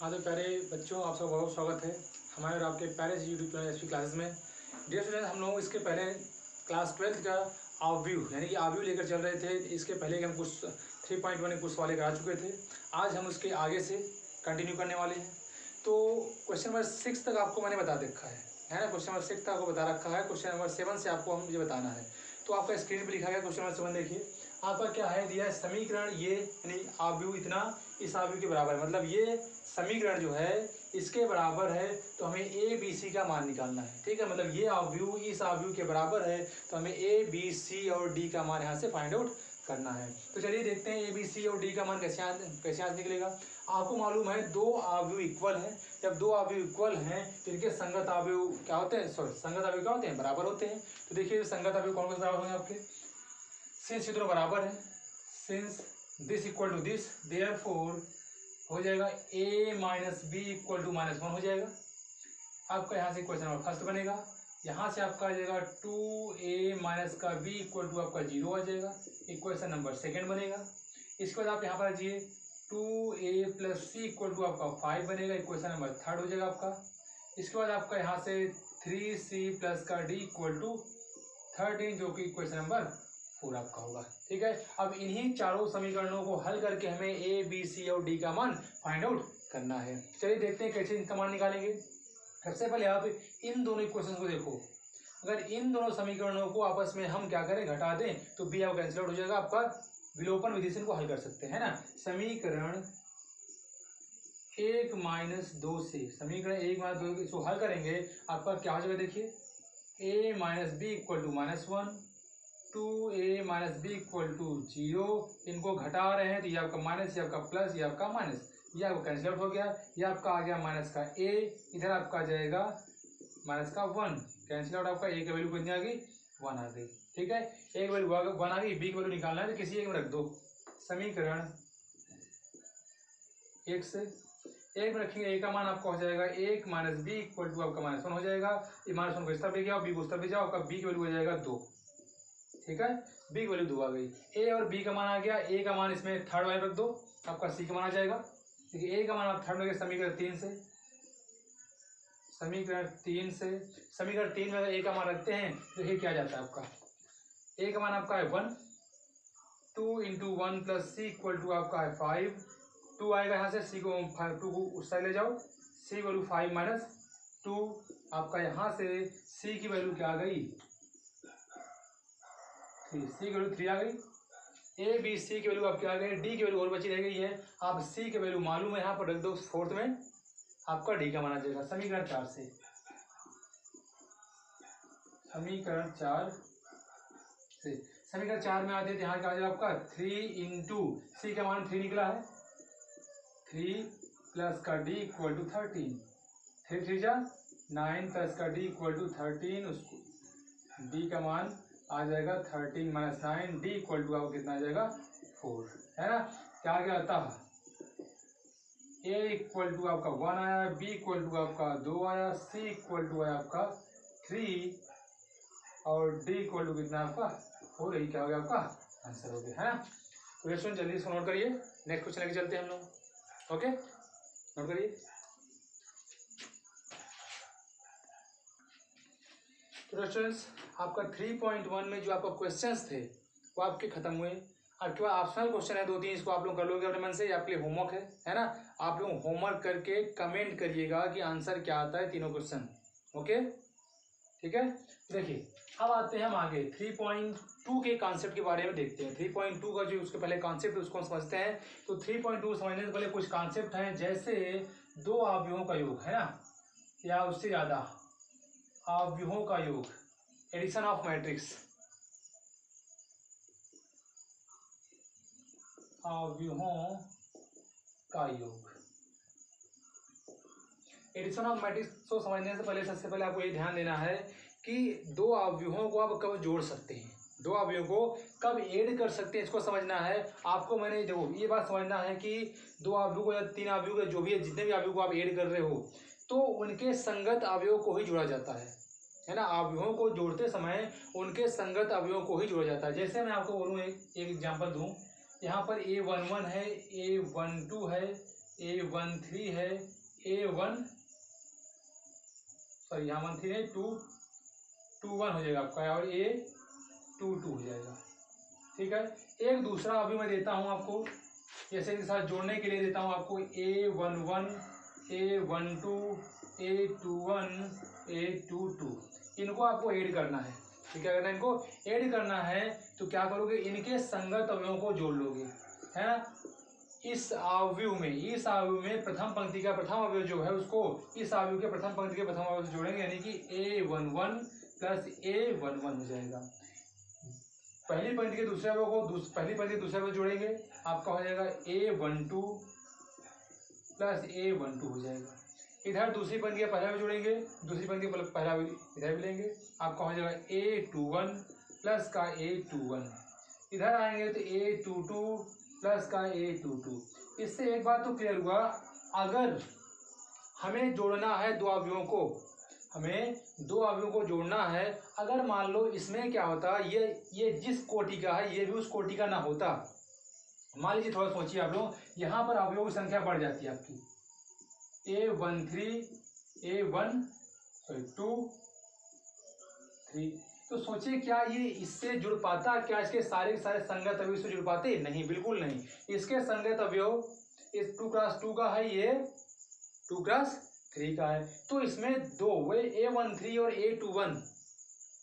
हाँ तो प्यारे बच्चों, आप सबका बहुत स्वागत है हमारे और आपके प्यारे यूट्यूब चैनल एसपी क्लासेस में। डियर स्टूडेंट, हम लोग इसके पहले क्लास 12 का आव्यू यानी कि आव्यू लेकर चल रहे थे। इसके पहले हम कुछ 3.1 के कुछ सवाल लेकर आ चुके थे। आज हम उसके आगे से कंटिन्यू करने वाले हैं। तो क्वेश्चन नंबर 6 तक आपको मैंने बता रखा है ना। क्वेश्चन नंबर 6 तक आपको बता रखा है। क्वेश्चन नंबर 7 से आपको मुझे बताना है। तो आपका स्क्रीन पर लिखा गया क्वेश्चन नंबर 7। देखिए आपका क्या है, दिया है समीकरण ये यानी आव्यू इतना इस आव्यू के बराबर है, मतलब ये समीकरण जो है इसके बराबर है। तो हमें ए बी सी का मान निकालना है। ठीक है, मतलब ये आव्यू इस आव्यू के बराबर है तो हमें ए बी सी और डी का मान यहाँ से फाइंड आउट करना है। तो चलिए देखते हैं ए बी सी और डी का मान कैसे यहाँ निकलेगा। आपको मालूम है दो आव्यू इक्वल हैं। जब दो आव्यू इक्वल हैं तो इनके संगत आव्यू क्या होते हैं, संगत आव्यू क्या होते हैं, बराबर होते हैं। तो देखिए संगत आव्यू कौन कौन से बराबर होंगे आपके, सिंस ये दोनों बराबर है, since this equal to this, therefore हो जाएगा a minus B equal to -1 हो जाएगा। आपका यहाँ से क्वेश्चन नंबर फर्स्ट बनेगा। यहाँ से आपका आ जाएगा 2a माइनस का b इक्वल टू आपका 0 आ जाएगा। इक्वेशन नंबर सेकेंड बनेगा। इसके बाद आप यहाँ पर आइए 2a plus C equal to आपका 5 बनेगा। इक्वेशन नंबर थर्ड हो जाएगा आपका। इसके बाद आपका यहाँ से 3c प्लस का d इक्वल टू 13 जो कि इक्वेशन नंबर 4 आपका होगा। ठीक है, अब इन्हीं चारों समीकरणों को हल करके हमें ए बी सी और डी का मान फाइंड आउट करना है। चलिए देखते हैं कैसे इनका मान निकालेंगे। सबसे पहले आप इन दोनों इक्वेशन को देखो। अगर इन दोनों समीकरणों को आपस में हम क्या करें, घटा दें तो बी आपका कैंसिल आउट हो जाएगा। आपका विलोपन विधि से इनको हल कर सकते हैं ना। समीकरण 1 माइनस 2 से समीकरण 1 माइनस 2 इसको हल करेंगे आपका क्या हो जाएगा। देखिए A minus B equal to -1, 2a minus B equal to 0। इनको घटा रहे हैं तो ये आपका माइनस, ये आपका प्लस, ये आपका माइनस, ये आपका कैंसिल आउट हो गया। ये आपका आ गया माइनस का a, इधर आपका आ जाएगा माइनस का 1। कैंसिल आउट आपका a की वैल्यू कितनी आ गई, 1 आ गई। ठीक है, a की वैल्यू 1 आ गई, b की वैल्यू निकालना है तो किसी एक में रख दो। समीकरण 1 से एक में रखेंगे, a का मान आपका हो जाएगा 1 माइनस बी इक्वल टू आपका -1 हो जाएगा। ये -1 को इस तरफ ले जाओ, b को उस तरफ ले जाओ, आपका b की वैल्यू हो जाएगा 2। ठीक है, बी की वैल्यू 2 आ गई। ए और बी का मान आ गया। ए का मान इसमें थर्ड वाले रख दो, आपका सी का मान आ जाएगा। देखिए ए का मान आप थर्ड में समीकरण 3 से, समीकरण 3 में अगर ए का मान रखते हैं तो ये क्या जाता है आपका, ए का मान आपका है 1, 2 into 1 plus C equal to आपका है 5। 2 आएगा यहाँ से, सी को 2 को उस साइड ले जाओ, सी वैल्यू 5 माइनस 2। आपका यहाँ से सी की वैल्यू क्या आ गई, 3। सी की वैल्यू 3 आ गई। ए बी सी की वैल्यू आपकी आ गई। डी की वैल्यू और बची रह गई है। आप सी की वैल्यू मालूम है, यहाँ पर रख दो फोर्थ में, आपका डी का मान आ जाएगा। समीकरण 4 से, समीकरण 4 से, समीकरण 4 में आते हैं यहाँ क्या आ जाएगा आपका 3 इंटू सी का मान 3 निकला है, 3 प्लस का डी इक्वल टू 13, 3 3 जा 9 प्लस का डी इक्वल टू 13। उसको डी का मान आ जाएगा 13 माइनस 9, डी इक्वल टू आपको कितना आ जाएगा 4, है ना। क्या आ गया था, ए इक्वल टू आपका 1 आया, बी इक्वल टू आपका 2 आया, सी इक्वल टू आया आपका 3 और डी इक्वल टू कितना आपका 4। यही क्या हो गया आपका आंसर हो गया, है ना। तो ये जल्दी इसको नोट करिए। नेक्स्ट क्वेश्चन लेके चलते हैं हम लोग। ओके, नोट करिए। तो स्टूडेंट्स, आपका 3.1 में जो आपका क्वेश्चंस थे वो आपके खत्म हुए। आपके पास ऑप्शनल क्वेश्चन है 2-3, इसको आप लोग कर लोगे अपने मन से, आपके लिए होमवर्क है ना। आप लोग होमवर्क करके कमेंट करिएगा कि आंसर क्या आता है तीनों क्वेश्चन। ओके, ठीक है। देखिए अब आते हैं हम आगे 3.2 के कॉन्सेप्ट के बारे में देखते हैं। 3.2 का जो उसके पहले कॉन्सेप्ट है उसको समझते हैं। तो 3.2 समझने से पहले कुछ कॉन्सेप्ट हैं, जैसे दो आव्यूहों का योग, है ना, या उससे ज्यादा आव्यूहों का योग, एडिशन ऑफ मैट्रिक्स, आव्यूहों का योग, एडिशन ऑफ मैट्रिक्स को समझने से पहले सबसे पहले आपको ये ध्यान देना है कि दो आव्यूहों को आप कब जोड़ सकते हैं, दो आव्यूहों को कब ऐड कर सकते हैं, इसको समझना है आपको। मैंने देखो ये बात समझना है कि दो आव्यूह को या तीन आव्यूह जो भी है, जितने भी आव्यूह को आप ऐड कर रहे हो तो उनके संगत अवयव को ही जोड़ा जाता है ना। अवयवों को जोड़ते समय उनके संगत अवयवों को ही जोड़ा जाता है। जैसे मैं आपको बोलूँ, एक एग्जांपल दूं, यहाँ पर A11 है, A12 है, A13 है, A1 सॉरी यहाँ 13 है, 221 हो जाएगा आपका, और A22 हो जाएगा। ठीक है, एक दूसरा अभी मैं देता हूँ आपको, जैसे के साथ जोड़ने के लिए देता हूँ आपको A11, A12, A21, A22, इनको आपको ऐड करना है। ठीक है, अगर इनको ऐड करना है तो क्या करोगे, इनके संगत अवयवों को जोड़ लोगे, है ना। इस अवयव में प्रथम पंक्ति का प्रथम अवयव जो है उसको इस अवयव के प्रथम पंक्ति के प्रथम अवयव से जोड़ेंगे, यानी कि A11 प्लस A11 हो जाएगा। पहली पंक्ति के दूसरे अवयव को पहली पंक्ति के दूसरे अवयव जोड़ेंगे, आपका हो जाएगा A12 प्लस A12 हो जाएगा। इधर दूसरी पंक्ति का पहला अवयव जोड़ेंगे, दूसरी पंक्ति का पहला अवयव इधर भी लेंगे, आपका हो जाएगा A21 प्लस का A21। इधर आएंगे तो A22 प्लस का A22। इससे एक बात तो क्लियर हुआ, अगर हमें जोड़ना है दो अवयवों को, हमें दो अवयवों को जोड़ना है, अगर मान लो इसमें क्या होता, ये जिस कोटि का है ये भी उस कोटि का ना होता, मान लीजिए, थोड़ा सोचिए आप लोग, यहाँ पर अवयवों की संख्या बढ़ जाती है आपकी, A13, A1 सॉरी 2, 3, तो सोचिए क्या ये इससे जुड़ पाता, क्या इसके सारे के सारे संगत अवयव से जुड़ पाते? नहीं, बिल्कुल नहीं। इसके संगत अवयव इस 2x2 का है, ये 2x3 का है, तो इसमें दो वे A13 और A21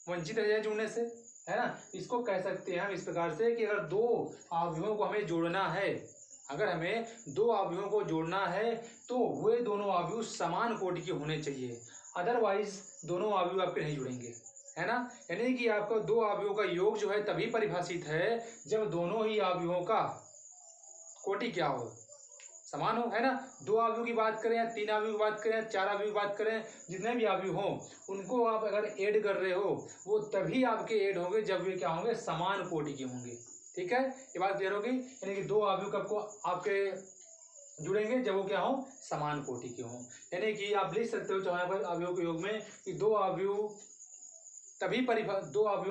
वंचित रह जाए जुड़ने से, है ना। इसको कह सकते हैं हम इस प्रकार से कि अगर दो अवयवों को हमें जोड़ना है, अगर हमें दो अवयवों को जोड़ना है तो वे दोनों अवयव समान कोटि के होने चाहिए, अदरवाइज दोनों अवयव आपके नहीं जुड़ेंगे, है ना। यानी कि आपका दो अवयवों का योग जो है तभी परिभाषित है जब दोनों ही अवयवों का कोटि क्या हो, समान हो, है ना। दो अवयव की बात करें या तीन अवयव की बात करें या चार अवयव की बात करें, जितने भी अवयव हों उनको आप अगर ऐड कर रहे हो वो तभी आपके ऐड होंगे जब वे क्या होंगे, समान कोटि के होंगे। ठीक है, ये बात क्लियर होगी। यानी कि दो अवयव आपको आपके जुड़ेंगे जब वो क्या हो, समान कोटि के हों। यानी कि आप लिख सकते हो चाहे पर अवयव के योग में कि दो अवयवों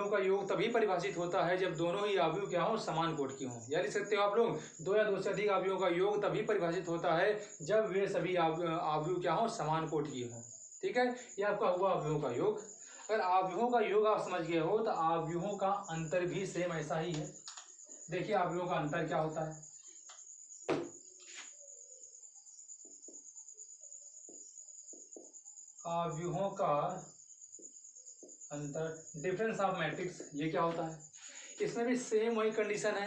का योग तभी परिभाषित होता है जब दोनों ही अवयव क्या हो, समान कोटि के हों। या लिख सकते हो आप लोग, दो या दो से अधिक अवयवों का योग तभी परिभाषित होता है जब वे सभी अवयव क्या हो, समान कोटि के हों। ठीक है, ये आपका हुआ अवयवों का योग। अगर अवयवों का योग आप समझ गए हो तो अवयवों का अंतर भी सेम ऐसा ही है। देखिए अवयवों का अंतर क्या होता है। अवयवों का अंतर, डिफरेंस ऑफ मैट्रिक्स, ये क्या होता है, इसमें भी सेम वही कंडीशन है।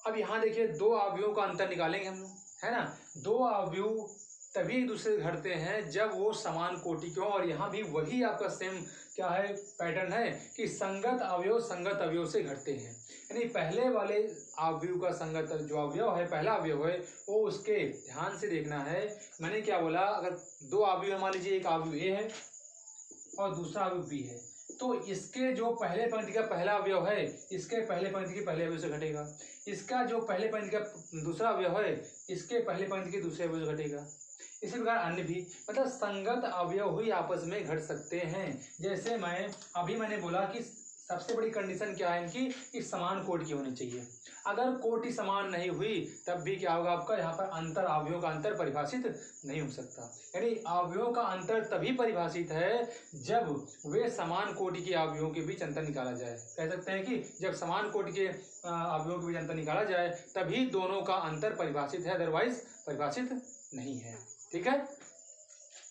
अब यहाँ देखिए दो अवयवों का अंतर निकालेंगे हम लोग, है ना। दो अवयव तभी एक दूसरे से घटते हैं जब वो समान कोटि के हों, और यहाँ भी वही आपका सेम क्या है, पैटर्न है कि संगत अवयव से घटते हैं। यानी पहले वाले अवयव का संगत जो अवयव है, पहला अवयव है, वो उसके ध्यान से देखना है। मैंने क्या बोला, अगर दो अवयव मान लीजिए, एक अवयव ए है और दूसरा अवयव बी है, तो इसके जो पहले पंक्ति का पहला अवयव है इसके पहले पंक्ति के पहले अवयव से घटेगा, इसका जो पहले पंक्ति का दूसरा अवयव है इसके पहले पंक्ति के दूसरे अवयव से घटेगा। इसी प्रकार अन्य भी, मतलब संगत अवयव ही आपस में घट सकते हैं। जैसे मैंने बोला कि सबसे बड़ी कंडीशन क्या है इनकी, कि समान कोटि की होनी चाहिए। अगर कोटि समान नहीं हुई तब भी क्या होगा आपका, यहाँ पर अंतर, अवयवों का अंतर परिभाषित नहीं हो सकता। यानी अवयवों का अंतर तभी परिभाषित है जब वे समान कोटि के अवयवों के बीच अंतर निकाला जाए। कह सकते हैं कि जब समान कोटि के अवयवों के बीच अंतर निकाला जाए तभी दोनों का अंतर परिभाषित है, अदरवाइज परिभाषित नहीं है। ठीक है,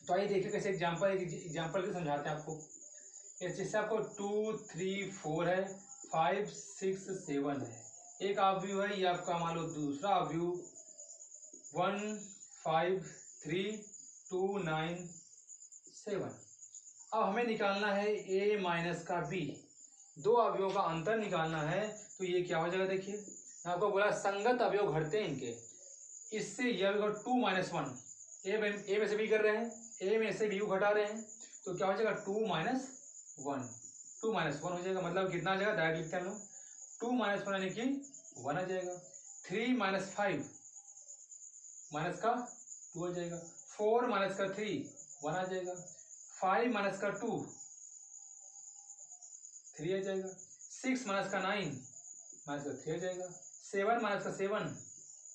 तो आइए देखिए कैसे एग्जाम्पल से समझाते हैं आपको। जैसे आपको 2, 3, 4 है, 5, 6, 7 है, एक अवयव है, ये आपका मान लो दूसरा अवयव 1, 5, 3, 2, 9, 7। अब हमें निकालना है a माइनस का b, दो अवयवों का अंतर निकालना है। तो ये क्या हो जाएगा, देखिए मैं आपको बोला संगत अवयव घटते हैं इनके, इससे यह 2 - 1, ए में से बी कर रहे हैं, ए में से बी को घटा रहे हैं, तो क्या हो जाएगा 2 - 1, 2 - 1 हो जाएगा। मतलब कितना आ जाएगा, डायरेक्ट लिखते हैं हम लोग, 2 - 1 यानी कि 1 आ जाएगा। 3 - 5 माइनस का 2 आ जाएगा। 4 - का 3 1 आ जाएगा। 5 - का 2 3 आ जाएगा। 6 - का 9 -3 आ जाएगा। 7 - का 7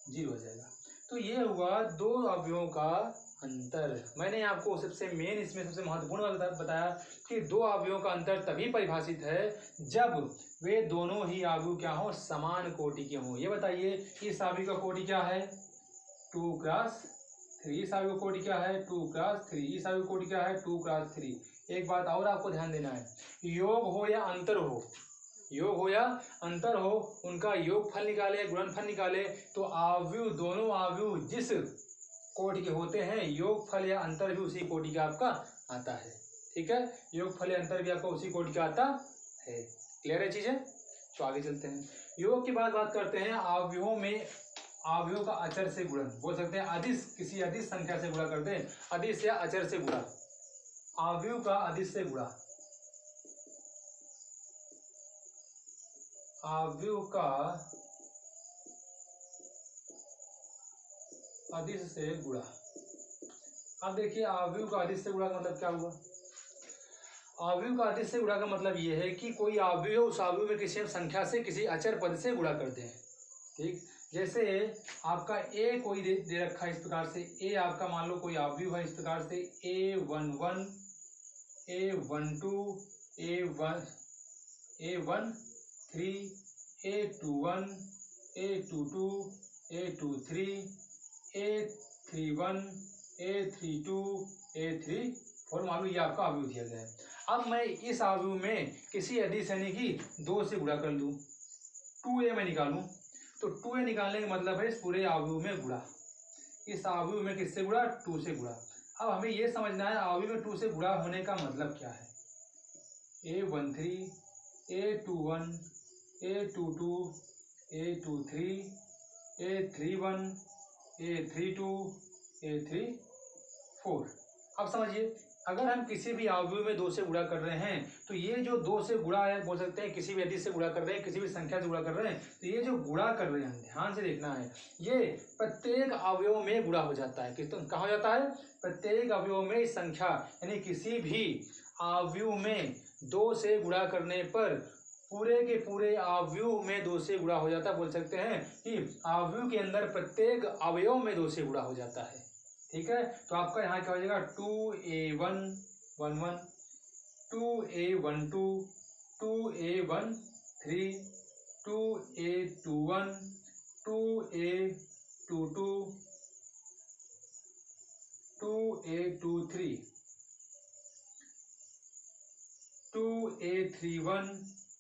0 आ जाएगा। तो ये हुआ दो अवयवों का अंतर। मैंने आपको सबसे मेन इसमें सबसे महत्वपूर्ण बताया कि दो अवयवों का अंतर तभी परिभाषित है जब वे दोनों ही अवयव क्या हो, समान कोटि के हों। ये बताइए इस अवयव का कोटि क्या है, 2x3। इस अवयव का कोटि क्या है, 2x3। इस अवयव का कोटि क्या है, 2x3। एक बात और आपको ध्यान देना है, योग हो या अंतर हो, योग हो या अंतर हो, उनका योगफल निकाले, गुणनफल निकाले, तो अवयव दोनों अवयव जिस कोटि के होते हैं, योगफल या अंतर भी उसी कोटि का आपका आता है। ठीक है, योगफल या अंतर भी आपका उसी कोटि का आता है। क्लियर है चीजें? तो आगे चलते हैं। योग की बात करते हैं। अवयवों में अवयव का अचर से गुणन, बोल सकते हैं अदिश, किसी अदिश संख्या से गुणा करते हैं, अदिश या अचर से गुणा, अवयव का अदिश से गुणा, अवयव का अदिश से गुणा। अब देखिए अवयव का अदिश से गुणा का मतलब क्या हुआ, अवयव का अदिश से गुणा का मतलब ये है कि कोई अवयव उस अवयव में किसी संख्या से किसी अचर पद से गुणा करते हैं। ठीक, जैसे आपका ए कोई दे रखा है इस प्रकार से, ए आपका मान लो कोई अवयव है इस प्रकार से, A11, A12, A13, A21, A22, A23, A31, A32, A34, मान लो ये आपका अवयव दिया गया है। अब मैं इस अवयव में किसी अदिश यानी कि 2 से गुणा कर लूँ, 2a मैं निकालूं, तो 2a निकालने का मतलब है इस पूरे अवयव में गुणा, इस अवयव में किससे गुणा, 2 से गुणा। अब हमें यह समझना है अवयव में 2 से गुणा होने का मतलब क्या है। A13, A21, A22, A23, A31, A32, A34। अब समझिए, अगर हम किसी भी अवयव में 2 से गुणा कर रहे हैं, तो ये जो 2 से गुणा है, बोल सकते हैं किसी भी अदिश से गुणा कर रहे हैं, किसी भी संख्या से गुणा कर रहे हैं, तो ये जो गुणा कर रहे हैं, ध्यान से देखना है, ये प्रत्येक अवयव में गुणा हो जाता है। किस कहाँ हो जाता है, प्रत्येक अवयव में इस संख्या यानी किसी भी अवयव में 2 से गुणा करने पर पूरे के पूरे अवयव में 2 से गुणा हो जाता है। बोल सकते हैं कि अवयव के अंदर प्रत्येक अवयव में 2 से गुणा हो जाता है। ठीक है, तो आपका यहाँ क्या हो जाएगा, 2a111, 2a12, 2a13, 2a21, 2a22, 2a23, 2a31,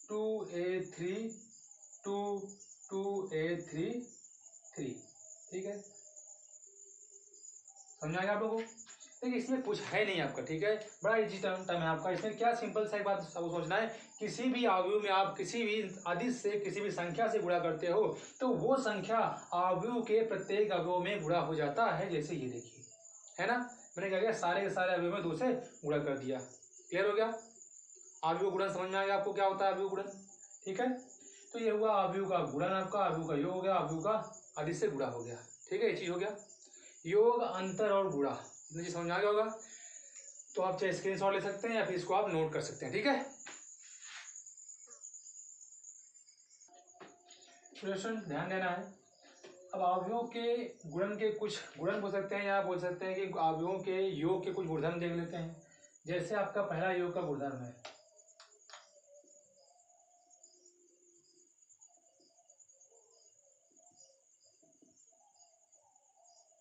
2a32, 2a33। ठीक है, समझ आएगा आप लोगों को? देखिए इसमें कुछ है नहीं आपका, ठीक है, बड़ा इजी टर्म है आपका। इसमें क्या सिंपल सा एक बात सबको सोचना है, किसी भी अवयव में आप किसी भी अदिश से किसी भी संख्या से गुणा करते हो, तो वो संख्या अवयव के प्रत्येक अवयव में गुणा हो जाता है। जैसे ये देखिए, है ना, मैंने क्या किया, सारे के सारे अवयव में 2 से गुणा कर दिया। क्लियर हो गया? अवयव गुणन समझ में आ गया आपको क्या होता है अवयव गुणन? ठीक है, तो ये हुआ अवयव का गुणन, आपका अवयव का योग हो गया, अवयव का अदिश से गुणा हो गया। ठीक है, ये चीज हो गया। योग, अंतर और गुणा, इतना चीज समझ आ गया होगा। तो आप चाहे स्क्रीनशॉट ले सकते हैं या फिर इसको आप नोट कर सकते हैं। ठीक है, ध्यान देना है। अब अवयवों के गुणन के कुछ गुणन बोल सकते हैं या बोल सकते हैं कि अवयवों के योग के कुछ गुणधर्म देख लेते हैं। जैसे आपका पहला योग का गुणधर्म है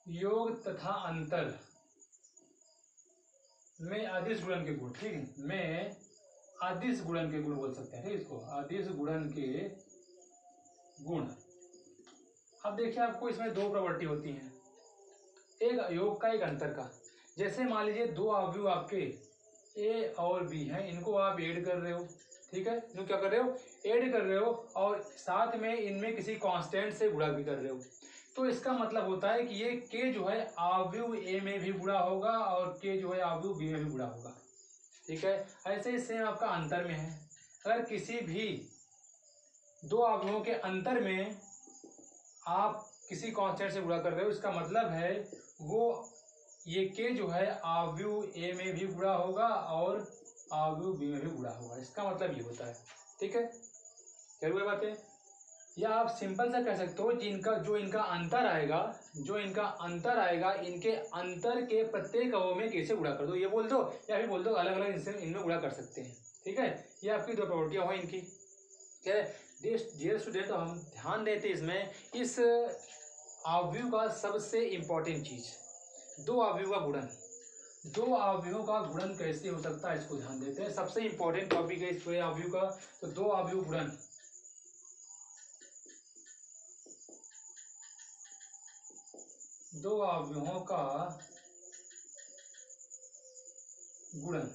योग तथा अंतर में अदिश गुणन के गुण। ठीक है, में अदिश गुणन के गुण बोल सकते हैं। ठीक, इसको अदिश गुणन के गुण। अब देखिए आपको इसमें 2 प्रॉपर्टी होती हैं, एक योग का, एक अंतर का। जैसे मान लीजिए 2 अवयव आपके ए और बी हैं, इनको आप ऐड कर रहे हो। ठीक है, इनको क्या कर रहे हो, ऐड कर रहे हो, और साथ में इनमें किसी कांस्टेंट से गुणा भी कर रहे हो। तो इसका मतलब होता है कि ये के जो है अवयव ए में भी गुणा होगा और के जो है अवयव बी में भी गुणा होगा। ठीक है, ऐसे ही सेम आपका अंतर में है। अगर किसी भी 2 अवयवों के अंतर में आप किसी कांस्टेंट से गुणा कर रहे हो, इसका मतलब है वो ये के जो है अवयव ए में भी गुणा होगा और अवयव बी में भी गुणा होगा। इसका मतलब ये होता है। ठीक है, क्या हुआ बातें? या आप सिंपल सा कह सकते हो जो इनका अंतर आएगा इनके अंतर के प्रत्येक अवयव में कैसे गुणा कर दो, ये बोल दो, या फिर बोल दो अलग अलग इनसे इनमें गुणा कर सकते हैं। ठीक है, ये आपकी दो प्रॉपर्टियां हुई इनकी। ठीक है डियर स्टूडेंट, तो हम ध्यान देते हैं इसमें इस अवयव का सबसे इंपॉर्टेंट चीज, दो अवयव का गुणन। दो अवयवों का गुणन कैसे हो सकता है इसको ध्यान देते हैं। सबसे इंपॉर्टेंट टॉपिक है इस पूरे अवयव का। तो दो अवयव गुणन, दो अवयवों का गुणन।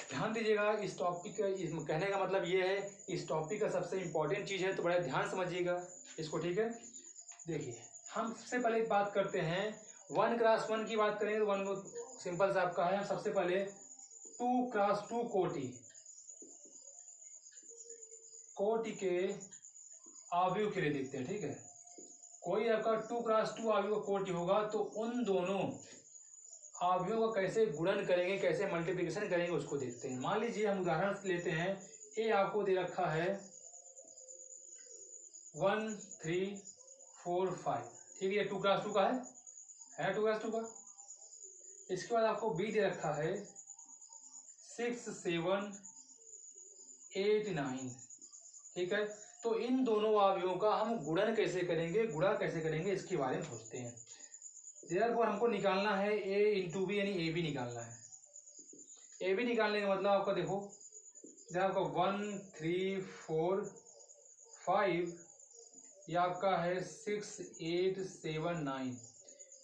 ध्यान दीजिएगा इस टॉपिक का, कहने का मतलब ये है इस टॉपिक का सबसे इंपॉर्टेंट चीज है, तो बड़ा ध्यान समझिएगा इसको। ठीक है, देखिए हम सबसे पहले बात करते हैं 1x1 की बात करें तो वन सिंपल सा आपका है। सबसे पहले 2x2 कोटि के अवयव के लिए देखते हैं। ठीक है, कोई आपका 2x2 अवयव कोटि होगा तो उन दोनों अवयवों का कैसे गुणन करेंगे, कैसे मल्टीप्लिकेशन करेंगे उसको देखते हैं। मान लीजिए हम उदाहरण लेते हैं, ए आपको दे रखा है 1 3 4 5। ठीक है, ये 2x2 का है 2x2 का। इसके बाद आपको बी दे रखा है 6 7 8 9। ठीक है, तो इन दोनों अवयवों का हम गुणन कैसे करेंगे, गुणा कैसे करेंगे, इसके बारे में सोचते हैं। देयरफॉर हमको निकालना है a इंटू बी, यानी ए बी निकालना है। ए बी निकालने का मतलब आपका देखो, जब आपका 1 3 4 5, ये आपका है 6 8 7 9।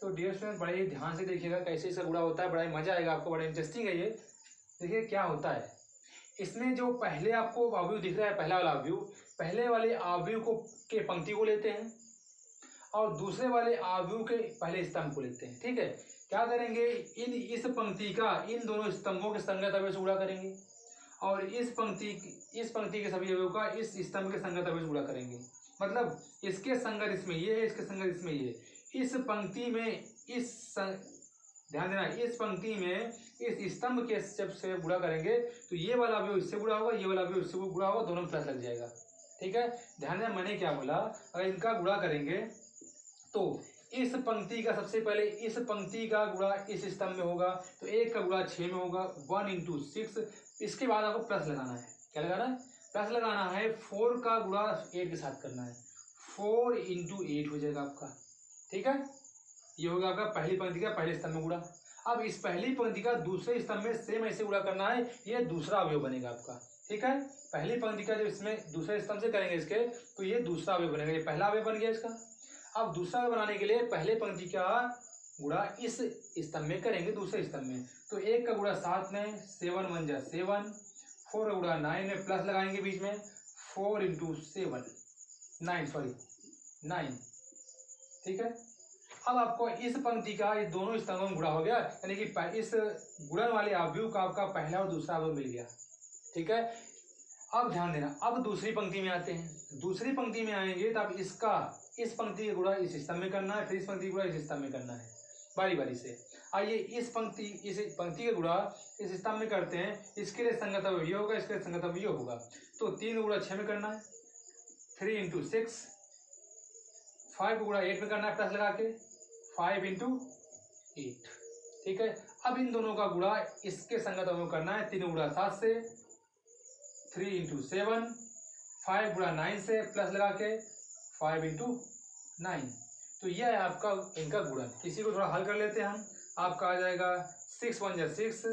तो डियर स्टूडेंट बड़े ही ध्यान से देखिएगा कैसे इसका गुणा होता है, बड़ा ही मजा आएगा आपको, बड़ा इंटरेस्टिंग है ये। देखिए क्या होता है इसमें, जो पहले आपको अवयव दिख रहा है, पहला वाला अवयव, पहले वाले अवयव को के पंक्ति को लेते हैं और दूसरे वाले अवयव के पहले स्तंभ को लेते हैं। ठीक है, क्या करेंगे, इस पंक्ति का इन दोनों स्तंभों के संगत अवयव से गुणा करेंगे और इस पंक्ति के सभी अवयव का इस स्तंभ के संगत अवयव से गुणा करेंगे। मतलब इसके संगत इसमें ये है, इसके संगत इसमें ये। इस पंक्ति में ध्यान देना, इस पंक्ति में इस स्तंभ के जब से गुणा करेंगे तो ये वाला अवयव इससे गुणा होगा, ये वाला अवयव इससे गुणा होगा, दोनों में प्लस लग जाएगा। ठीक है, ध्यान देना मैंने क्या बोला, अगर इनका गुणा करेंगे तो इस पंक्ति का सबसे पहले इस पंक्ति का गुणा इस स्तंभ में होगा, तो 1 का गुणा 6 में होगा, 1 इंटू 6। इसके बाद आपको प्लस लगाना है। क्या लगाना है, प्लस लगाना है। 4 का गुणा 8 के साथ करना है, 4 इंटू 8 हो जाएगा आपका। ठीक है, ये होगा आपका पहली पंक्ति का पहले स्तंभ में गुणा। अब इस पहली पंक्ति का दूसरे स्तंभ में सेम ऐसे गुणा करना है, ये दूसरा अवयव बनेगा आपका। ठीक है, पहली पंक्ति का जब इसमें दूसरे स्तंभ से करेंगे इसके, तो ये दूसरा अवयव बनेगा। ये पहला अवयव बन गया इसका। अब दूसरा अवयव बनाने के लिए पहले पंक्ति का गुणा इस स्तंभ में करेंगे, दूसरे स्तंभ में। तो 1 का गुणा 7 में, 7 1 जा 7, 4 का गुणा 9 में, प्लस लगाएंगे बीच में, 4 इंटू 7 9। ठीक है, अब आपको इस पंक्ति का ये दोनों स्तंभों में गुणा हो गया, यानी कि इस गुणन वाले अवयव का आपका पहला और दूसरा अवयव मिल गया। ठीक है, अब ध्यान देना, अब दूसरी पंक्ति में आते हैं। दूसरी पंक्ति में आएंगे तो अब इसका इस पंक्ति का गुणा इस स्तंभ में करना है, फिर इस पंक्ति का गुणा इस स्तंभ में करना है, बारी बारी से। आइए इस पंक्ति का गुणा इस स्तंभ में करते हैं। इसके लिए संगत अवयव ये होगा, इसके लिए संगत अवयव ये होगा। तो 3 गुणा 6 में करना है, 3 इंटू 6। 5 गुणा 8 में करना है प्लस लगा के, 5 इंटू 8। ठीक है, अब इन दोनों का गुणा इसके संगत अवयव करना है। 3 गुणा 7 से, 3 इंटू 7, 5 गुणा 9 से प्लस लगा के, 5 इंटू 9। तो यह है आपका इनका गुणन। इसी को थोड़ा हल कर लेते हैं हम। आपका आ जाएगा 6 1 जा 6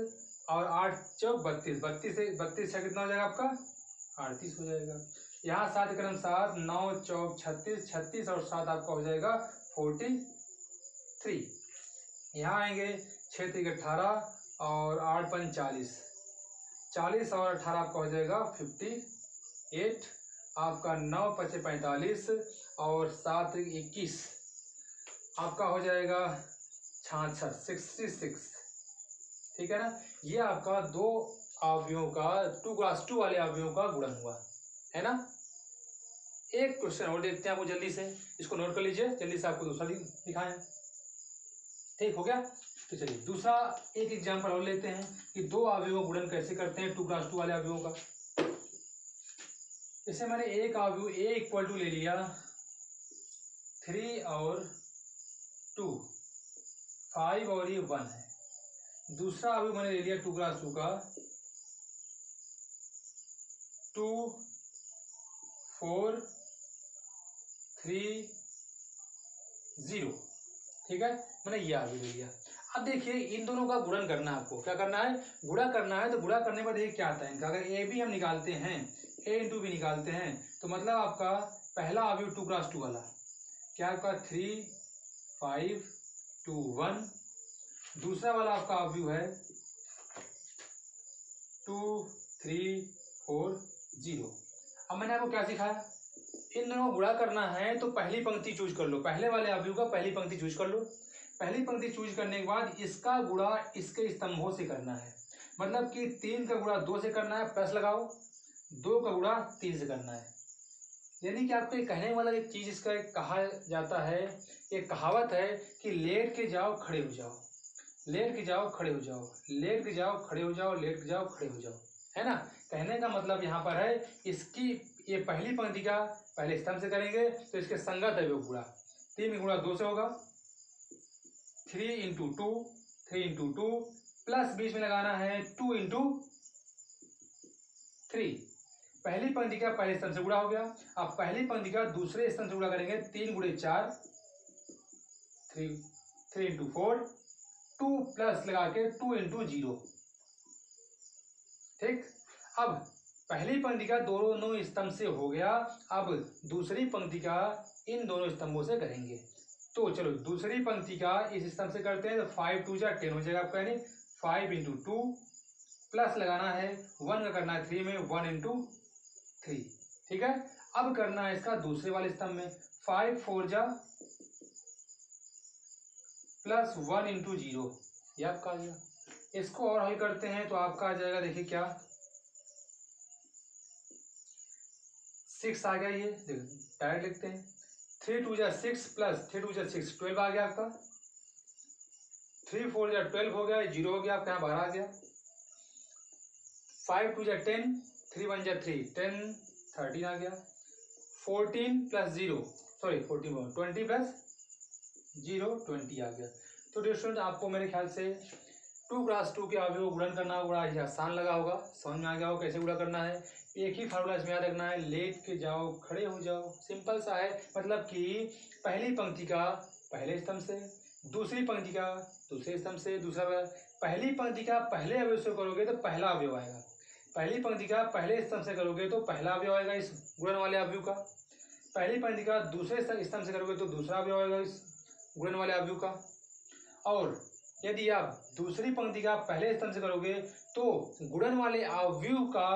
और 8 चौक 32, 32 से 32 6 कितना हो जाएगा आपका 38 हो जाएगा। यहाँ 7 क्रम 7, 9 चौक 36, 36 और 7 आपका हो जाएगा 43। यहाँ आएंगे 6 3 18 और 8 5 40, 40 और 18 आपका हो जाएगा 58। आपका 9 5 45 और 7 21 आपका हो जाएगा 66। ठीक है ना, ये आपका दो अवयवों का 2x2 वाले अवयवों का गुणन हुआ है ना। एक क्वेश्चन और देखते हैं आपको जल्दी से, इसको नोट कर लीजिए जल्दी से, आपको दूसरा दिखाएं। ठीक हो गया, तो चलिए दूसरा एक एग्जांपल और लेते हैं कि दो अवयवों गुणन कैसे करते हैं 2x2 वाले अवयवों का। इसे मैंने एक अवयव ए इक्वल टू ले लिया 3 और 2, 5 और ये 1 है। दूसरा अवयव मैंने ले लिया 2 क्रॉस 2 का 2, 4, 3, 0। ठीक है, मैंने ये अवयव ले लिया। अब देखिए इन दोनों का गुणन करना है आपको। क्या करना है? गुणा करना है। तो गुणा करने पर देखिए क्या आता है इनका। अगर ए बी हम निकालते हैं, ए इंटू बी निकालते हैं, तो मतलब आपका पहला अवयव 2 क्रॉस 2 वाला क्या आपका 3, 5, 2, 1। दूसरा वाला आपका अवयव है 2, 3, 4, 0। अब मैंने आपको क्या सिखाया? इन दोनों को गुणा करना है तो पहली पंक्ति चूज कर लो, पहले वाले अवयव का पहली पंक्ति चूज कर लो। पहली पंक्ति चूज करने के बाद इसका गुणा इसके स्तंभों से करना है। मतलब कि 3 का गुणा 2 से करना है, प्लस लगाओ, 2 का गुणा 3 से करना है। यानी कि आपको एक कहने वाला एक चीज इसका एक कहा जाता है, एक कहावत है कि लेट के जाओ खड़े हो जाओ, लेट के जाओ खड़े हो जाओ, लेट के जाओ खड़े हो जाओ, लेट के जाओ खड़े हो जाओ, है ना। कहने का मतलब यहाँ पर है इसकी ये पहली पंक्ति का पहले स्तंभ से करेंगे तो इसके संगत अवयव गुणा 3 गुणा 2 से होगा, 3 इंटू 2, 3 इंटू 2 प्लस बीच में लगाना है 2 इंटू 3। पहली पंक्ति का पहले स्तंभ से गुणा हो गया। अब पहली पंक्ति का दूसरे स्तंभ से गुणा करेंगे, 3 गुणे 4, 3 इंटू 4, 2 प्लस लगा के 2 इंटू 0। ठीक, अब पहली पंक्ति का दोनों स्तंभ से हो गया। अब दूसरी पंक्ति का इन दोनों स्तंभों से करेंगे। तो चलो दूसरी पंक्ति का इस स्तंभ से करते हैं तो 5 2 जा 10 हो जाएगा आपका, यानी 5 इंटू 2 प्लस लगाना है 1 का करना है 3 में, 1 इंटू 3। ठीक है, अब करना है इसका दूसरे वाले स्तंभ में, 5 4 जा प्लस 1 इंटू 0, ये आपका आ गया। इसको और हल करते हैं तो आपका आ जाएगा, देखिए क्या 6 आ गया। ये डायरेक्ट लिखते हैं, 3 2 जा 6 प्लस 3 2 जा 6, 12 आ गया आपका। 3 4 जा 12 हो गया, 0 हो गया आपका, यहाँ 12 आ गया। 5 2 जा 10, 3 1 जा 3, 10 13 आ गया। 14 प्लस 0, सॉरी 14 20 प्लस 0 20 आ गया। तो डियर स्टूडेंट आपको मेरे ख्याल से 2 क्रॉस 2 के अवयव गुणन करना होगा, ये आसान लगा होगा, समझ में आ गया होगा कैसे गुणा करना है। एक ही फार्मूला इसमें याद रखना है, लेट के जाओ खड़े हो जाओ, सिंपल सा है। मतलब कि पहली पंक्ति का पहले स्तंभ से, दूसरी पंक्ति का दूसरे स्तंभ से, दूसरा पहली पंक्ति का पहले अवयव से करोगे तो पहला अवयव आएगा, पहली पंक्ति का पहले स्तंभ से करोगे तो पहला अवयव आएगा इस गुणन वाले अवयव का, पहली पंक्ति का दूसरे स्तंभ से करोगे तो दूसरा अवयव आएगा इस गुणन वाले अवयव का। और यदि आप दूसरी पंक्ति का पहले स्तंभ से करोगे तो गुणन वाले अवयव का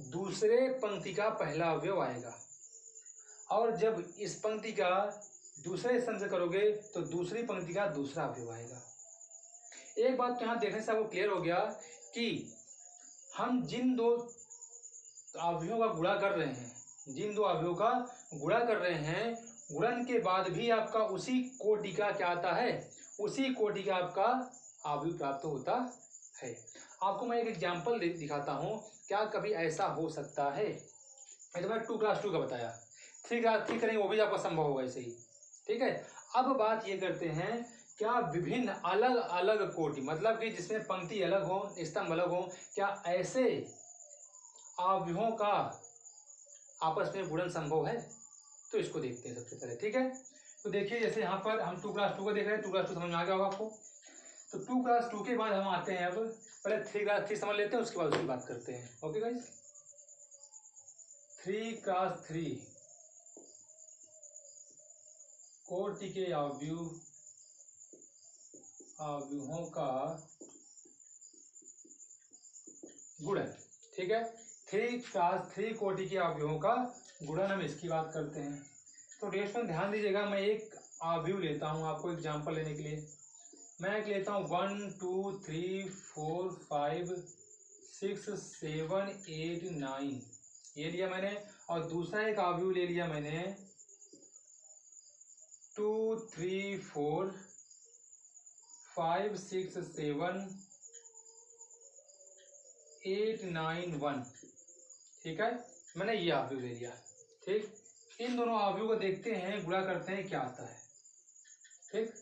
दूसरे पंक्ति का पहला अवयव आएगा। और जब इस पंक्ति का दूसरे स्तंभ से करोगे तो दूसरी पंक्ति का दूसरा अवयव आएगा। एक बात तो यहाँ देखने से आपको क्लियर हो गया कि हम जिन दो अवयवों का गुणा कर रहे हैं, जिन दो अवयवों का गुणा कर रहे हैं, गुणन के बाद भी आपका उसी कोटि का क्या आता है, उसी कोटि का आपका अवयव प्राप्त होता है। आपको मैं एक एग्जांपल दिखाता हूँ, क्या कभी ऐसा हो सकता है। मैं तुम्हें 2 क्रॉस 2 का बताया, 3 क्रॉस 3 करेंगे वो भी आपका संभव होगा ऐसे ही। ठीक है, अब बात ये करते हैं क्या विभिन्न अलग अलग कोटि, मतलब कि जिसमें पंक्ति अलग हो स्तंभ अलग हो, क्या ऐसे अवयवों का आपस में गुणन संभव है। तो इसको देखते हैं सबसे पहले। ठीक है, तो देखिए जैसे यहाँ पर हम 2 क्रॉस 2 को देख रहे हैं, 2 क्रॉस 2 समझ में आ गया होगा आपको। तो 2 क्रॉस 2 के बाद हम आते हैं, अब पहले 3 क्रॉस 3 समझ लेते हैं, उसके बाद उसकी बात करते हैं। ओके गाइस, 3 क्रॉस 3 कोटि के अवयवों का गुणन। ठीक है, 3 क्रॉस 3 कोटि के अवयवों का गुणन, हम इसकी बात करते हैं। तो रेस्ट में ध्यान दीजिएगा, मैं एक अवयव लेता हूँ आपको एग्जांपल लेने के लिए। मैं एक लेता हूँ 1 2 3 4 5 6 7 8 9, ये लिया मैंने। और दूसरा एक अवयव ले लिया मैंने 2 3 4 5 6 7 8 9 1। ठीक है, मैंने ये आव्यूह ले लिया। ठीक, इन दोनों आव्यूह को देखते हैं, गुणा करते हैं क्या आता है। ठीक,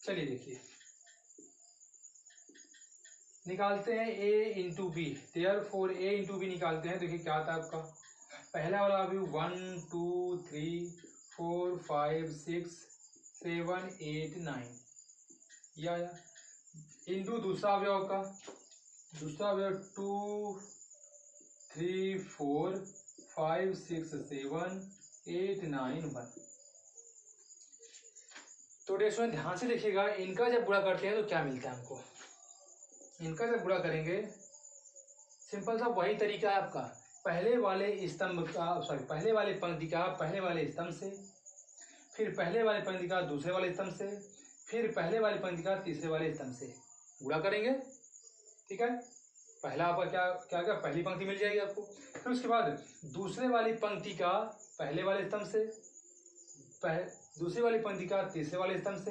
चलिए देखिए, निकालते हैं a into B, therefore a into B निकालते हैं। देखिए क्या आता है आपका, पहला वाला आव्यूह 1 2 3 4 5 6 7 8 9 या इंटू दूसरा अवयव आपका, दूसरा अवयव 2 3 4 5 6 7 8 9 1। तो स्टूडेंट ध्यान से देखिएगा, इनका जब गुणा करते हैं तो क्या मिलता है हमको। इनका जब गुणा करेंगे, सिंपल सा वही तरीका है आपका, पहले वाले स्तंभ का पहले वाले पंक्ति का पहले वाले स्तंभ से, फिर पहले वाले पंक्ति का दूसरे वाले स्तंभ से, फिर पहले वाले पंक्ति का तीसरे वाले स्तंभ से गुणा करेंगे। ठीक है, पहला आपका क्या क्या पहली पंक्ति मिल जाएगी आपको, फिर उसके बाद दूसरे वाली पंक्ति का पहले वाले स्तंभ से, दूसरी वाली पंक्ति का तीसरे वाले स्तंभ से,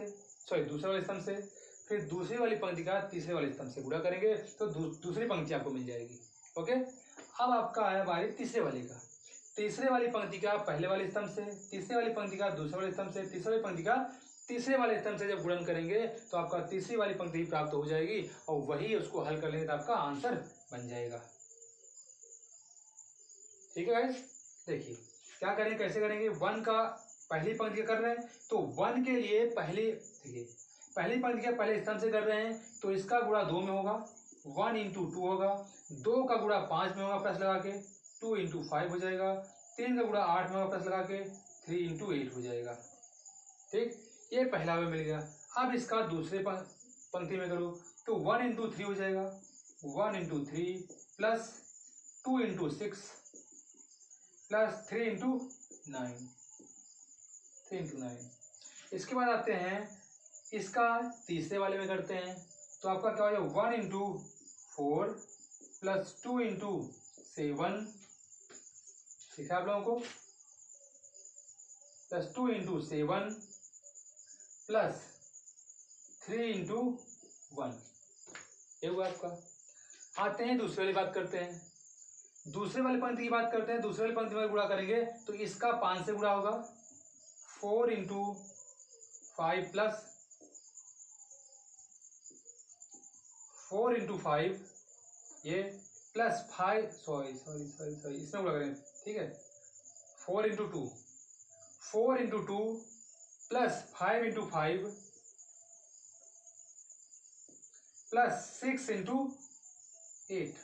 दूसरे वाले स्तंभ से, फिर दूसरी वाली पंक्ति का तीसरे वाले स्तंभ से गुणा करेंगे तो दूसरी पंक्ति आपको मिल जाएगी। ओके, अब आपका आया बारी तीसरे वाले का, तीसरे वाली पंक्ति का पहले वाले स्तंभ से, तीसरे वाली पंक्ति का दूसरे वाले स्तंभ से, तीसरे वाली पंक्ति का तीसरे वाले स्तंभ से जब गुणन करेंगे तो आपका तीसरी वाली पंक्ति प्राप्त हो जाएगी और वही उसको हल कर लेंगे तो आपका आंसर बन जाएगा। ठीक है गाइस, देखिए क्या करेंगे, कैसे करेंगे। 1 का पहली पंक्ति कर रहे हैं तो 1 के लिए पहली पंक्ति के पहले स्तंभ से कर रहे हैं तो इसका गुणा 2 में होगा, 1 इंटू 2 होगा, 2 का गुणा 5 में होगा प्लस लगा के, 2 इंटू 5 हो जाएगा, 3 का गुणा 8 में होगा प्लस लगा के, 3 इंटू 8 हो जाएगा। ठीक, ये पहला में मिल गया। अब इसका दूसरे पंक्ति में करो तो 1 इंटू 3 हो जाएगा, 1 into 3 plus 2 into 6 plus 3 into 9, 3 into 9। इसके बाद आते हैं इसका तीसरे वाले में करते हैं तो आपका क्या हो जाएगा, 1 इंटू 4 प्लस 2 इंटू 7, ठीक है आप लोगों को, प्लस 2 इंटू 7 प्लस 3 इंटू 1, ये हुआ आपका। आते हैं दूसरे वाली बात करते हैं, दूसरे वाले पंक्ति की बात करते हैं। दूसरे वाले पंक्ति में गुणा करेंगे तो इसका 5 से गुणा होगा, 4 इंटू 5 प्लस 4 इंटू 5 ये प्लस 5 सॉरी इसमें गुणा करेंगे। ठीक है, 4 into 2, 4 into 2 plus 5 into 5 plus 6 into 8,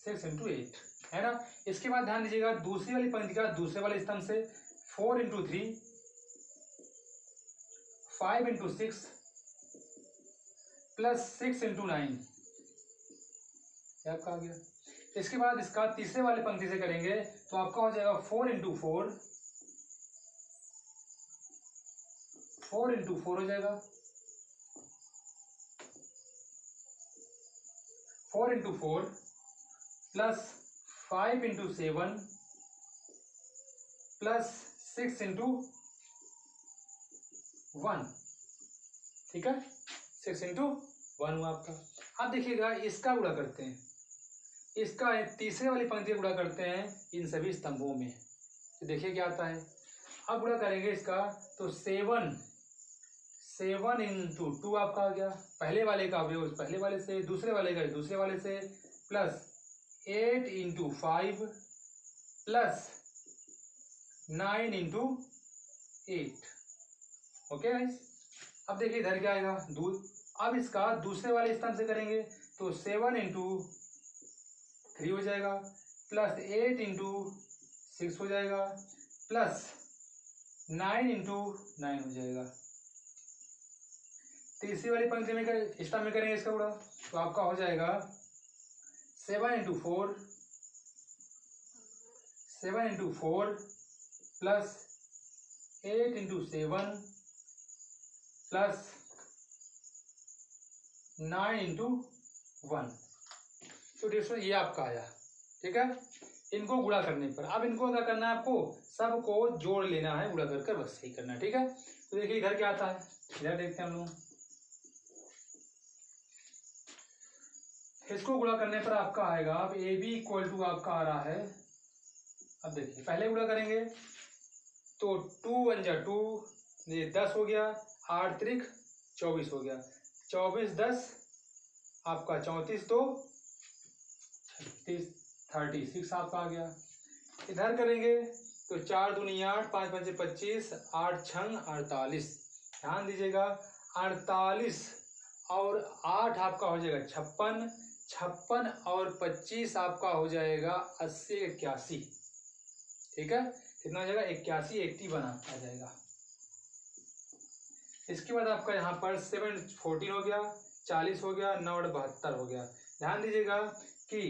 6 into 8 है ना। इसके बाद ध्यान दीजिएगा, दूसरी वाली पंक्ति का दूसरे वाले स्तंभ से 4 इंटू 3, 5 इंटू 6 प्लस 6 इंटू 9, क्या आपका आ गया। इसके बाद इसका तीसरे वाले पंक्ति से करेंगे तो आपका हो जाएगा 4 इंटू 4, 4 इंटू 4 हो जाएगा, 4 into 4 plus 5 into 7 plus 6 into 1, ठीक है, 6 इंटू 1 हुआ आपका। अब देखिएगा इसका गुणा करते हैं, इसका तीसरे वाली पंक्ति गुणा करते हैं इन सभी स्तंभों में तो देखिए क्या आता है। अब गुणा करेंगे इसका तो 7 इंटू 2 आपका आ गया, पहले वाले का अवयव पहले वाले से, दूसरे वाले का दूसरे वाले से, plus 8 into 5 plus 9 into 8। Okay guys, अब देखिए इधर क्या आएगा, दूध। अब इसका दूसरे वाले स्तंभ से करेंगे तो 7 इंटू 3 हो जाएगा, प्लस 8 इंटू 6 हो जाएगा, प्लस 9 इंटू 9 हो जाएगा। तीसरी वाली पंक्ति में स्तंभ में करेंगे इसका गुणा तो आपका हो जाएगा 7 into 4, 7 into 4 plus 8 into 7 plus 9 into 1। तो दोस्तों ये आपका आया, ठीक है, इनको गुणा करने पर। अब इनको क्या करना है, आपको सबको जोड़ लेना है, गुणा कर बस यही करना है, ठीक है। तो देखिए इधर क्या आता है, इधर देखते हैं हम लोग। इसको गुणा करने पर आपका आएगा, अब ए बी इक्वल टू आपका आ रहा है, अब देखिए पहले गुणा करेंगे तो 2 × 2, ये 10 हो गया, 8 त्रिक 24 हो गया, 24 10 आपका 34 2 36, 36 आपका आ गया। इधर करेंगे तो 4 दूनी 8, 5 पंचे 25, 8 छंग 48। ध्यान दीजिएगा 48 और 8 आपका हो जाएगा 56, 56 और 25 आपका हो जाएगा 80 81। ठीक है, कितना हो जाएगा 81 80 बना आ जाएगा। इसके बाद आपका यहाँ पर 7 14 हो गया, 40 हो गया, 9 और 72 हो गया। ध्यान दीजिएगा कि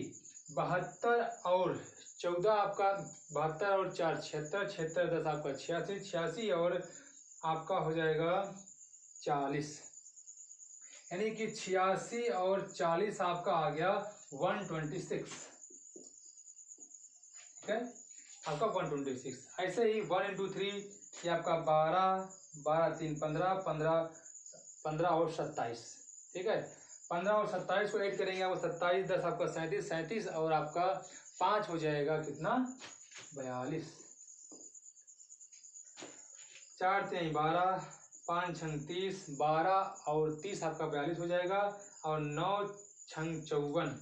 72 और 14 आपका 72 और 4 76, 76 10 आपका 86, 86 और आपका हो जाएगा 40, यानी कि 86 और 40 आपका आ गया 126। ठीक है, आपका 126। ऐसे ही 1 × 3 ये आपका 12, 12 3 15, 15 15 और 27। ठीक है, 15 और 27 को ऐड करेंगे आपको 27 10 आपका 37, 37 और आपका 5 हो जाएगा कितना 42, 4 3 12, 5 छंग 30, 12 और 30 आपका 42 हो जाएगा, और 9 छंग 54,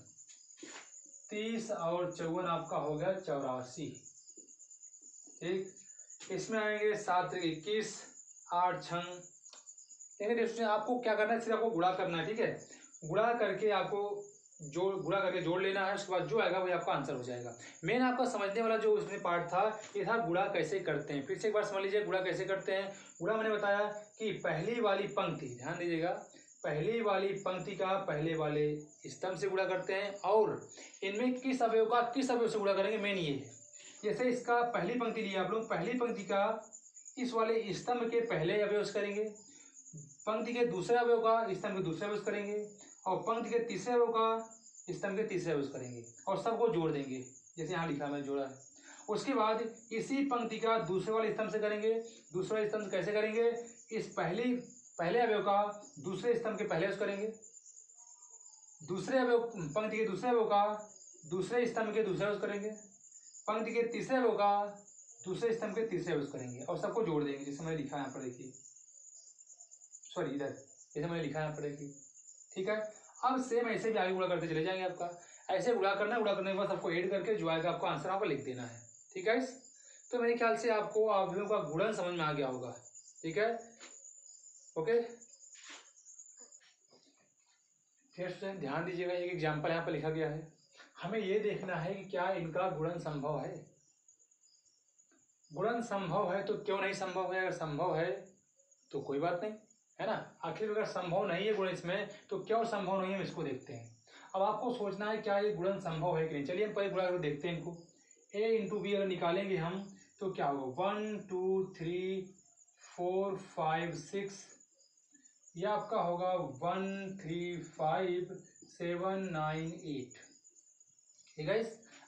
30 और 54 आपका हो गया 84। ठीक, इसमें आएंगे 7 3 21, 8 छंग, देखिए आपको क्या करना है, सिर्फ आपको गुणा करना है। ठीक है, गुणा करके आपको गुणा करके जोड़ लेना है, उसके बाद जो आएगा वही आपका आंसर हो जाएगा। मेन आपका समझने वाला जो उसमें पार्ट था ये था गुणा कैसे करते हैं। फिर से एक बार समझ लीजिए गुणा कैसे करते हैं। गुणा मैंने बताया कि पहली वाली पंक्ति, ध्यान दीजिएगा, पहली वाली पंक्ति का पहले वाले स्तंभ से गुणा करते हैं, और इनमें किस अवयव का किस अवयव से गुणा करेंगे, मेन ये है। जैसे इसका पहली पंक्ति लिया आप लोग, पहली पंक्ति का इस वाले स्तंभ के पहले अवयव से करेंगे, पंक्ति के दूसरे अवयव का स्तंभ के दूसरे अवयव से करेंगे, और पंक्ति के तीसरे अवयव का स्तंभ के तीसरे अवयव से करेंगे, और सबको जोड़ देंगे जैसे यहाँ लिखा मैंने जोड़ा है। उसके बाद इसी पंक्ति का दूसरे वाले स्तंभ से करेंगे। दूसरा स्तंभ कैसे करेंगे, इस पहले अवयव का दूसरे स्तंभ के पहले से करेंगे, दूसरे अवयव पंक्ति के दूसरे अवयव का दूसरे स्तंभ के दूसरे अवयव करेंगे, पंक्ति के तीसरे अवयव का दूसरे स्तंभ के तीसरे अवयव करेंगे, और सबको जोड़ देंगे जैसे मैंने लिखा है यहाँ पर देखिए, सॉरी इधर जैसे मैंने लिखा है यहाँ पर देखिए। ठीक है, अब सेम ऐसे भी आगे गुणा करते चले जाएंगे। आपका ऐसे गुणा करना है, गुणा करने के बाद सबको ऐड करके जो आएगा आपका आंसर आपको लिख देना है। ठीक है, तो मेरे ख्याल से आपको अवयवों का गुणन समझ में आ गया होगा। ठीक है, ओके, फिर ध्यान दीजिएगा, एक एग्जाम्पल यहाँ पर लिखा गया है, हमें ये देखना है कि क्या इनका गुणन संभव है। गुणन संभव है तो क्यों नहीं संभव है, अगर संभव है तो कोई बात नहीं है ना। आखिर अगर संभव नहीं है गुणन इसमें तो क्यों संभव नहीं है, हम इसको देखते हैं। अब आपको सोचना है क्या ये गुणन संभव है कि नहीं। चलिए हम पहले गुणा करके देखते हैं इनको। a × b अगर निकालेंगे हम तो क्या होगा, 1 2 3 4 5 6, यह आपका होगा 1 3 5 7 9 8। ठीक है,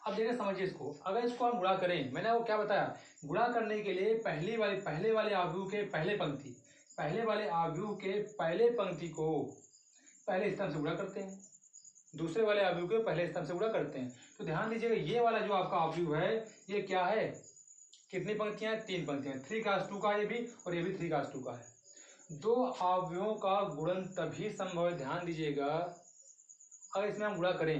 अब देखिए समझिए इसको, अगर इसको हम गुणा करें, मैंने वो क्या बताया, गुणा करने के लिए पहले वाले आव्यूह के पहले वाले आव्यूह के पहले पंक्ति को पहले स्तंभ से गुणा करते हैं, दूसरे वाले आव्यूह के पहले स्तंभ से गुणा करते हैं। तो ध्यान दीजिएगा ये वाला जो आपका आव्यूह है ये क्या है, कितनी पंक्तियां हैं, 3 पंक्तियां, 3 cos 2 का ये भी, और ये भी 3 cos 2 का है। दो आव्यूहों का गुणन तभी संभव है, ध्यान दीजिएगा, अगर इसमें हम गुणा करें।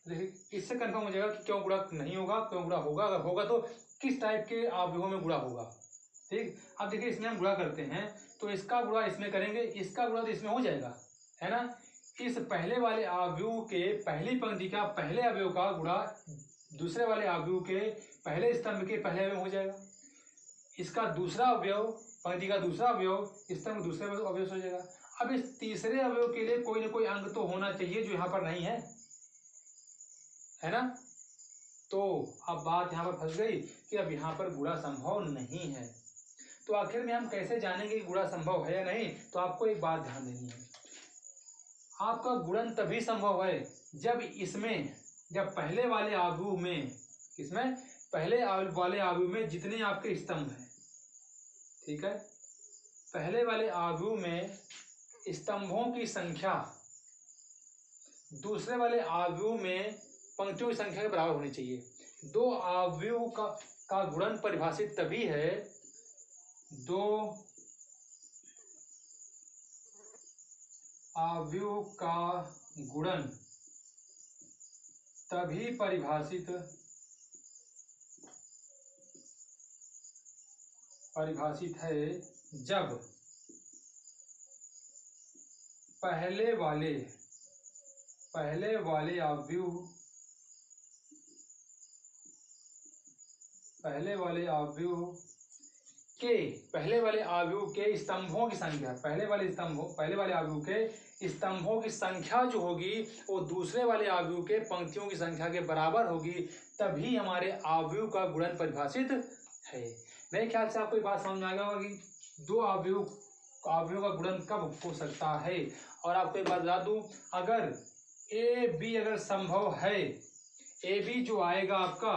देखिए इससे कंफर्म हो जाएगा कि क्यों गुणा नहीं होगा, क्यों गुणा होगा, अगर होगा तो किस टाइप के आव्यूहों में गुणा होगा। ठीक, अब देखिए इसमें हम गुणा करते हैं तो इसका गुणा इसमें करेंगे, इसका गुणा तो इसमें हो जाएगा, है ना। इस पहले वाले आव्यूह के पहली पंक्ति का पहले अवयव का गुणा दूसरे वाले आव्यूह के पहले स्तंभ के पहले अवयव हो जाएगा। इसका दूसरा अवयव, पंक्ति का दूसरा अवयव स्तंभ दूसरे अवयव हो जाएगा। अब इस तीसरे अवयव के लिए कोई ना कोई अंग तो होना चाहिए जो यहाँ पर नहीं है ना। तो अब बात यहाँ पर फंस गई कि अब यहाँ पर गुणा संभव नहीं है। तो आखिर में हम कैसे जानेंगे कि गुणा संभव है या नहीं, तो आपको एक बात ध्यान देनी है, आपका गुणन तभी संभव है जब पहले वाले आव्यूह में, इसमें पहले वाले आव्यूह में जितने आपके स्तंभ हैं, ठीक है, पहले वाले आव्यूह में स्तंभों की संख्या दूसरे वाले अवयव में पंक्तियों की संख्या के बराबर होनी चाहिए। दो अवयव का गुणन परिभाषित तभी है, दो अवयव का गुणन तभी परिभाषित है जब पहले वाले अवयव के स्तंभों की संख्या, पहले वाले अवयव के स्तंभों की संख्या जो होगी वो दूसरे वाले अवयव के पंक्तियों की संख्या के बराबर होगी, तभी हमारे अवयव का गुणन परिभाषित है। मेरे ख्याल से आपको ये बात समझ में आ गया होगा कि दो अवयव का गुणन कब हो सकता है। और आपको एक बात बता दूं, अगर ए बी अगर संभव है, ए बी जो आएगा आपका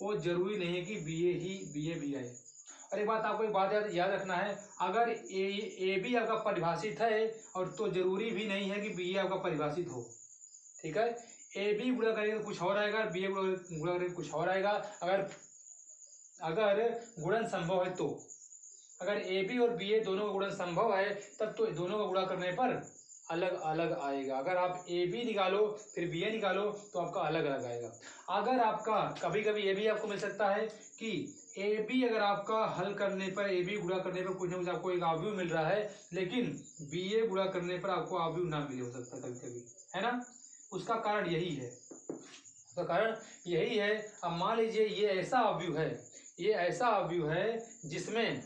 वो जरूरी नहीं है कि बी ए भी आए। और एक बात आपको याद रखना है, अगर ए बी आपका परिभाषित है और तो जरूरी भी नहीं है कि बी ए आपका परिभाषित हो। ठीक है, ए बी गुणा करेंगे तो कुछ और आएगा, बी ए गुणा करेंगे कुछ और आएगा। अगर गुणन संभव है तो, अगर ए बी और बी ए दोनों का गुणन संभव है तब तो दोनों का गुणा करने पर अलग अलग आएगा। अगर आप ए बी निकालो फिर बी ए निकालो तो आपका अलग अलग आएगा। अगर आपका कभी कभी ये भी आपको मिल सकता है कि ए बी अगर आपका हल करने पर, ए बी गुणा करने पर कुछ ना कुछ आपको एक अवयव मिल रहा है, लेकिन बी ए गुणा करने पर आपको अवयव ना मिले, हो सकता है कभी कभी, है ना। उसका कारण यही है, अब मान लीजिए ये ऐसा अवयव है जिसमें,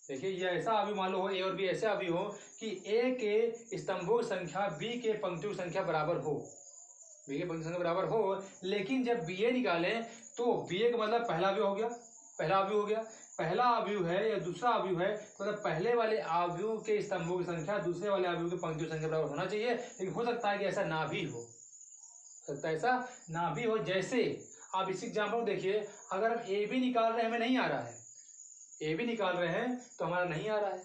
देखिए ये ऐसा अवयव मान लो ए और बी ऐसे अवयव हो कि ए के स्तंभों की संख्या बी के पंक्तियों की संख्या बराबर हो, लेकिन जब बी ए निकालें तो बी ए का मतलब पहला अवयव हो गया, पहला अवयव है या दूसरा अवयव है, तो मतलब पहले वाले अवयव के स्तंभों की संख्या दूसरे वाले अवयव के पंक्तियों की संख्या बराबर होना चाहिए। लेकिन हो सकता है कि ऐसा ना भी हो, जैसे आप इस एग्जाम्पल देखिए, अगर हम ए बी निकाल रहे हैं हमें नहीं आ रहा है, ए बी निकाल रहे हैं तो हमारा नहीं आ रहा है।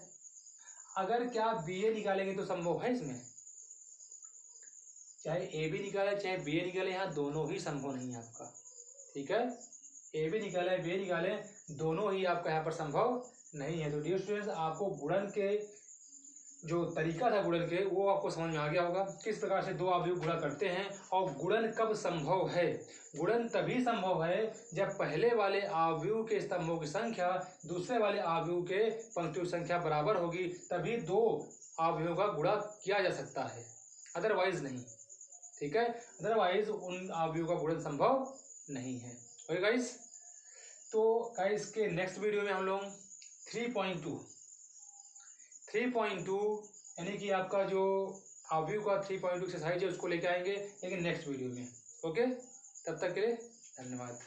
अगर क्या बी ए निकालेंगे तो संभव है, इसमें चाहे ए बी निकाले चाहे बी ए निकाले, यहाँ दोनों ही संभव नहीं है आपका। ठीक है, ए बी निकाले बी ए निकाले दोनों ही आपका यहाँ पर संभव नहीं है। तो डियर स्टूडेंट्स, आपको गुणन के जो तरीका था गुणन के वो आपको समझ में आ गया होगा, किस प्रकार से दो अवयव गुणा करते हैं और गुणन कब संभव है। गुणन तभी संभव है जब पहले वाले अवयव के स्तंभों की संख्या दूसरे वाले अवयव के पंक्तियों की संख्या बराबर होगी, तभी दो अवयवों का गुणा किया जा सकता है, अदरवाइज नहीं। ठीक है, अदरवाइज उन अवयवों का गुणन संभव नहीं है। ओके गाइस, तो गाइस के नेक्स्ट वीडियो में हम लोग 3.2 यानी कि आपका जो अवयव का 3.2 एक्सरसाइज है उसको लेके आएंगे, लेकिन नेक्स्ट वीडियो में। ओके, तब तक के लिए धन्यवाद।